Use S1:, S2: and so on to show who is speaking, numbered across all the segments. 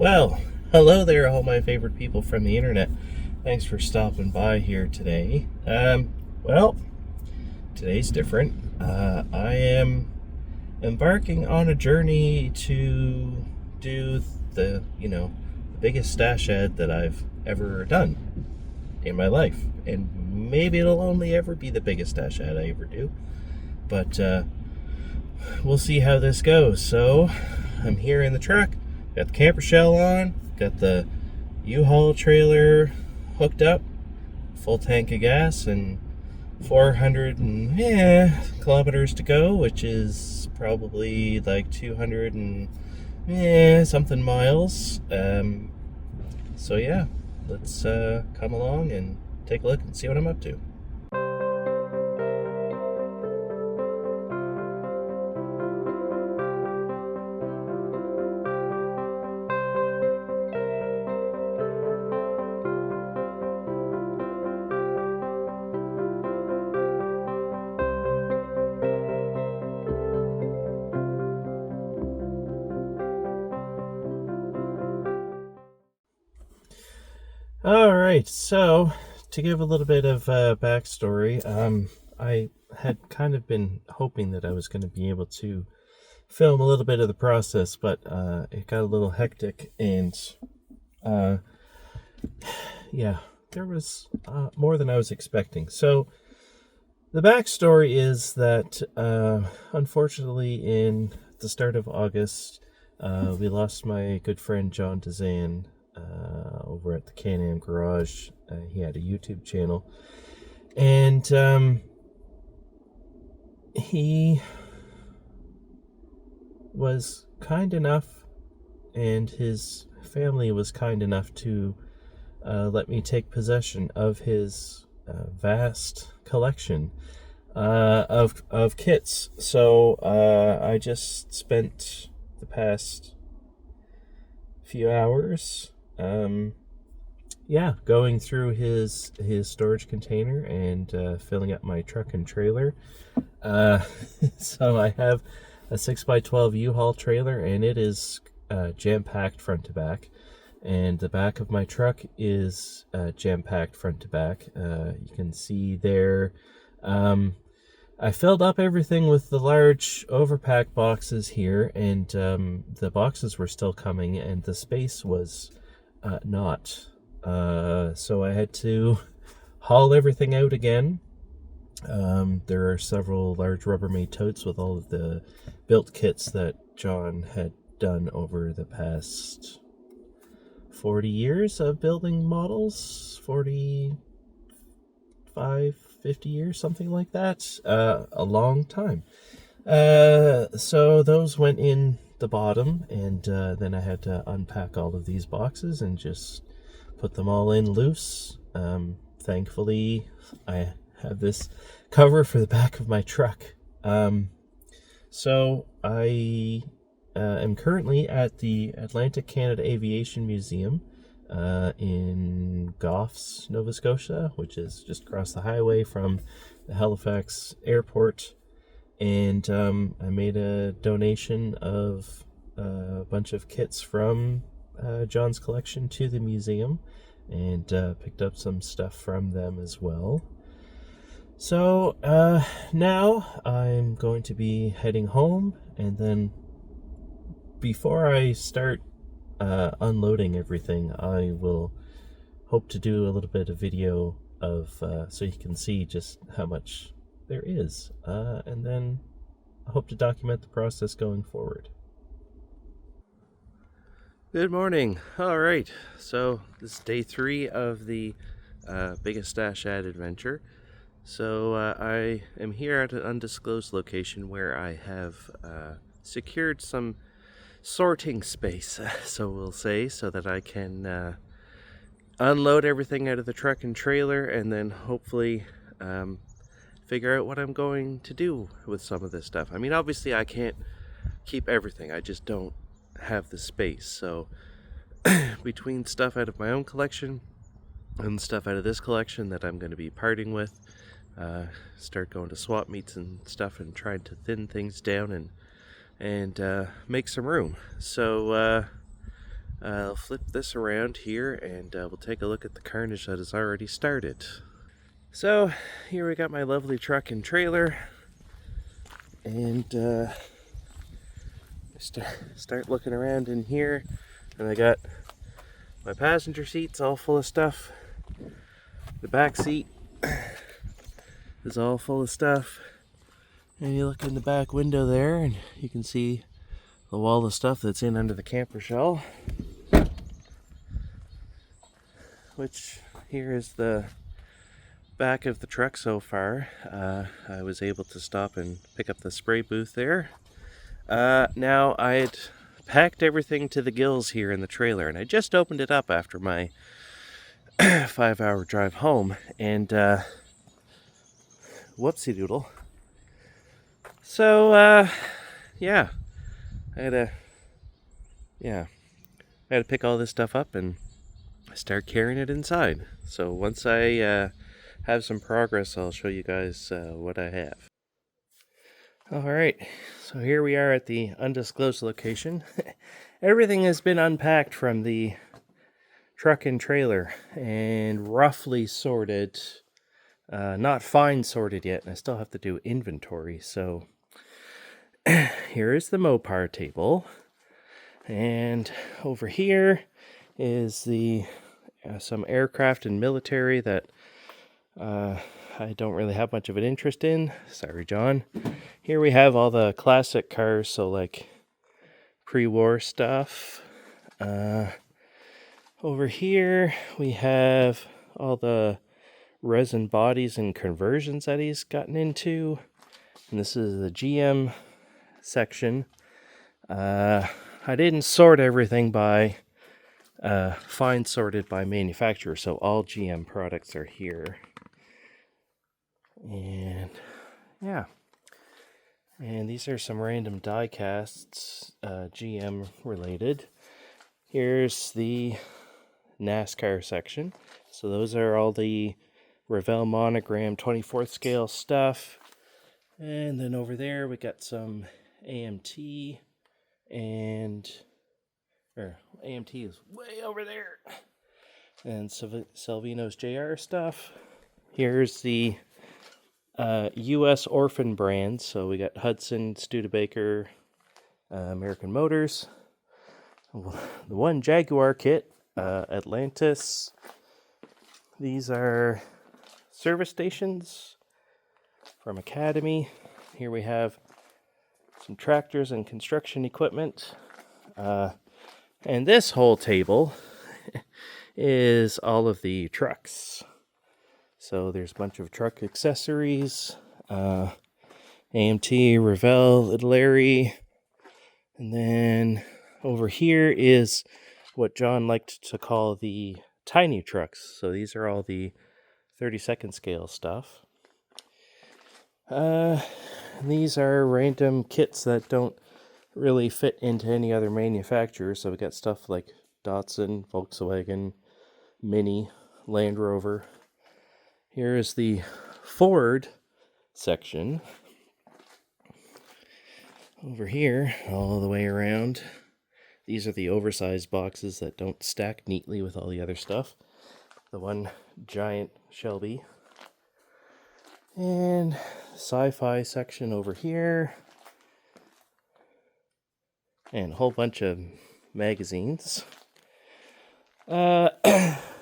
S1: Well, hello there, all my favorite people from the internet. Thanks for stopping by here today. Well, today's different. I am embarking on a journey to do the biggest stash ad that I've ever done in my life. And maybe it'll only ever be the biggest stash ad I ever do. But we'll see how this goes. So, I'm here in the truck. Got the camper shell on, got the U-Haul trailer hooked up, full tank of gas, and 400 kilometers to go, which is probably like 200 and something miles. So yeah, let's come along and take a look and see what I'm up to. All right, so to give a little bit of backstory, I had kind of been hoping that I was going to be able to film a little bit of the process, but it got a little hectic, and yeah, there was more than I was expecting. So the backstory is that unfortunately in the start of August, we lost my good friend John Dezan over at the Can-Am Garage. He had a YouTube channel, and he was kind enough, and his family was kind enough to let me take possession of his vast collection of kits. So I just spent the past few hours going through his storage container and filling up my truck and trailer. So I have a 6x12 U-Haul trailer, and it is jam-packed front to back, and the back of my truck is jam-packed front to back. You can see there, I filled up everything with the large overpack boxes here, and the boxes were still coming, and the space was not. So I had to haul everything out again. There are several large Rubbermaid totes with all of the built kits that John had done over the past 40 years of building models, 45, 50 years, something like that. A long time. So those went in the bottom, and then I had to unpack all of these boxes and just put them all in loose. Thankfully, I have this cover for the back of my truck. So I am currently at the Atlantic Canada Aviation Museum in Goffs, Nova Scotia, which is just across the highway from the Halifax airport. And I made a donation of a bunch of kits from John's collection to the museum, and picked up some stuff from them as well. So now I'm going to be heading home, and then before I start unloading everything, I will hope to do a little bit of video of so you can see just how much there is, and then I hope to document the process going forward. Good morning. All right, so this is day 3 of the biggest stash ad adventure. So I am here at an undisclosed location where I have secured some sorting space, so we'll say, so that I can unload everything out of the truck and trailer, and then hopefully figure out what I'm going to do with some of this stuff. I mean, obviously I can't keep everything, I just don't have the space. So between stuff out of my own collection and stuff out of this collection that I'm going to be parting with, start going to swap meets and stuff and trying to thin things down and make some room. So I'll flip this around here and we'll take a look at the carnage that has already started. So here we got my lovely truck and trailer, and start looking around in here, and I got my passenger seats all full of stuff. The back seat is all full of stuff, and you look in the back window there and you can see the wall of stuff that's in under the camper shell, which here is the back of the truck so far. I was able to stop and pick up the spray booth there. Now I had packed everything to the gills here in the trailer, and I just opened it up after my 5-hour drive home, and whoopsie doodle. So yeah, I had to pick all this stuff up and start carrying it inside. So once I have some progress, I'll show you guys what I have. Alright, so here we are at the undisclosed location. Everything has been unpacked from the truck and trailer and roughly sorted. Not fine sorted yet, and I still have to do inventory. So here is the Mopar table, and over here is the some aircraft and military that I don't really have much of an interest in. Sorry, John. Here we have all the classic cars, so like pre-war stuff. Over here we have all the resin bodies and conversions that he's gotten into. And this is the GM section. I didn't sort everything by fine sorted by manufacturer, so all GM products are here. And yeah, and these are some random die casts, GM related. Here's the NASCAR section. So those are all the Revell monogram 24th scale stuff. And then over there we got some AMT, and AMT is way over there. And Salvino's JR stuff. Here's the U.S. orphan brands. So we got Hudson, Studebaker, American Motors. The one Jaguar kit, Atlantis. These are service stations from Academy. Here we have some tractors and construction equipment. And this whole table is all of the trucks. So there's a bunch of truck accessories, AMT, Revell, Little Larry, and then over here is what John liked to call the tiny trucks. So these are all the 32nd scale stuff. These are random kits that don't really fit into any other manufacturer. So we got stuff like Datsun, Volkswagen, Mini, Land Rover. Here is the Ford section. Over here, all the way around, these are the oversized boxes that don't stack neatly with all the other stuff. The one giant Shelby. And sci-fi section over here. And a whole bunch of magazines.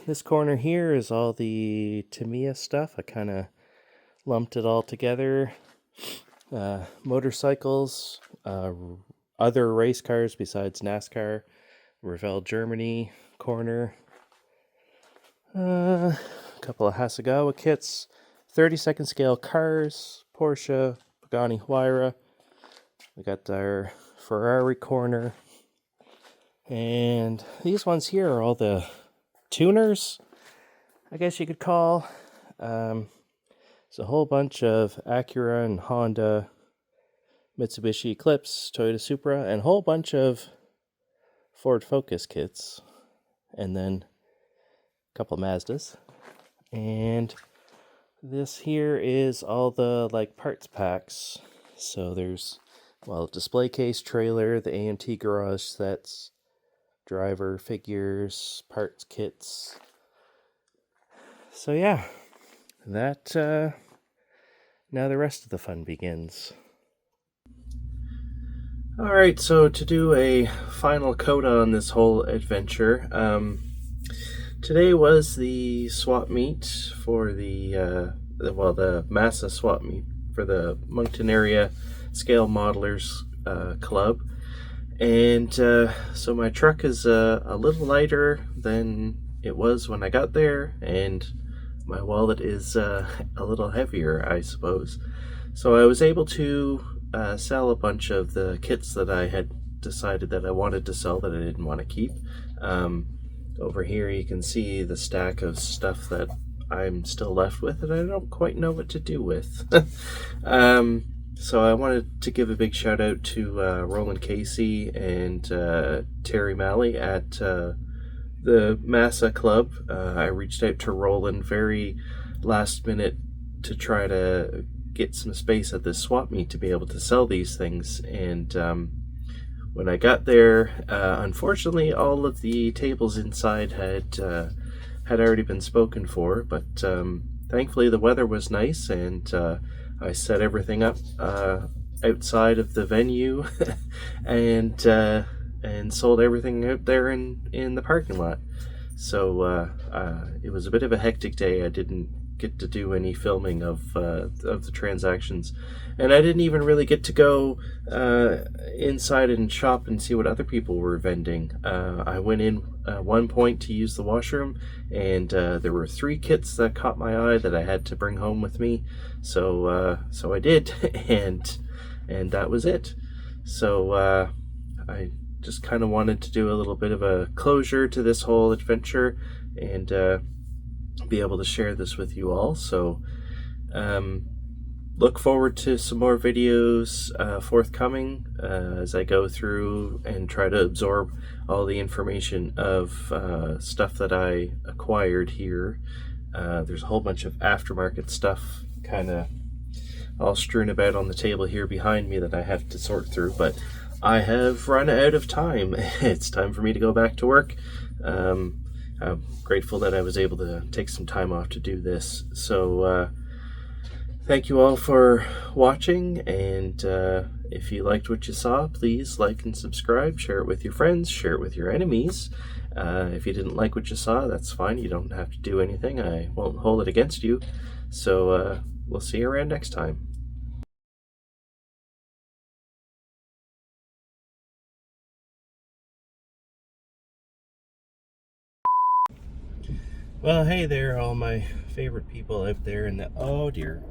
S1: This corner here is all the Tamiya stuff. I kind of lumped it all together. Motorcycles, other race cars besides NASCAR, Revell Germany corner. A couple of Hasegawa kits, 32nd scale cars, Porsche, Pagani Huayra. We got our Ferrari corner. And these ones here are all the tuners, I guess you could call. It's a whole bunch of Acura and Honda, Mitsubishi Eclipse, Toyota Supra, and a whole bunch of Ford Focus kits. And then a couple Mazdas. And this here is all the like parts packs. So there's, well, display case, trailer, the AMT garage sets, driver figures, parts kits. So yeah, that now the rest of the fun begins. Alright, so to do a final coda on this whole adventure, today was the swap meet for the Massa swap meet for the Moncton Area Scale Modelers Club. And so my truck is a little lighter than it was when I got there, and my wallet is a little heavier, I suppose. So I was able to sell a bunch of the kits that I had decided that I wanted to sell that I didn't want to keep. Over here you can see the stack of stuff that I'm still left with and I don't quite know what to do with. So I wanted to give a big shout out to Roland Casey and Terry Malley at the Massa Club. I reached out to Roland very last minute to try to get some space at this swap meet to be able to sell these things, and when I got there, unfortunately all of the tables inside had already been spoken for, but thankfully the weather was nice, and I set everything up outside of the venue and sold everything out there in the parking lot. So it was a bit of a hectic day. I didn't get to do any filming of the transactions, and I didn't even really get to go inside and shop and see what other people were vending. I went in at one point to use the washroom, and there were 3 kits that caught my eye that I had to bring home with me, so I did, and that was it. So I just kind of wanted to do a little bit of a closure to this whole adventure and be able to share this with you all. So look forward to some more videos forthcoming as I go through and try to absorb all the information of stuff that I acquired here. There's a whole bunch of aftermarket stuff kind of all strewn about on the table here behind me that I have to sort through, but I have run out of time. It's time for me to go back to work. I'm grateful that I was able to take some time off to do this. So thank you all for watching, and if you liked what you saw, please like and subscribe, share it with your friends, share it with your enemies. If you didn't like what you saw, that's fine. You don't have to do anything. I won't hold it against you. So we'll see you around next time. Well, hey there, all my favorite people out there in the... Oh dear.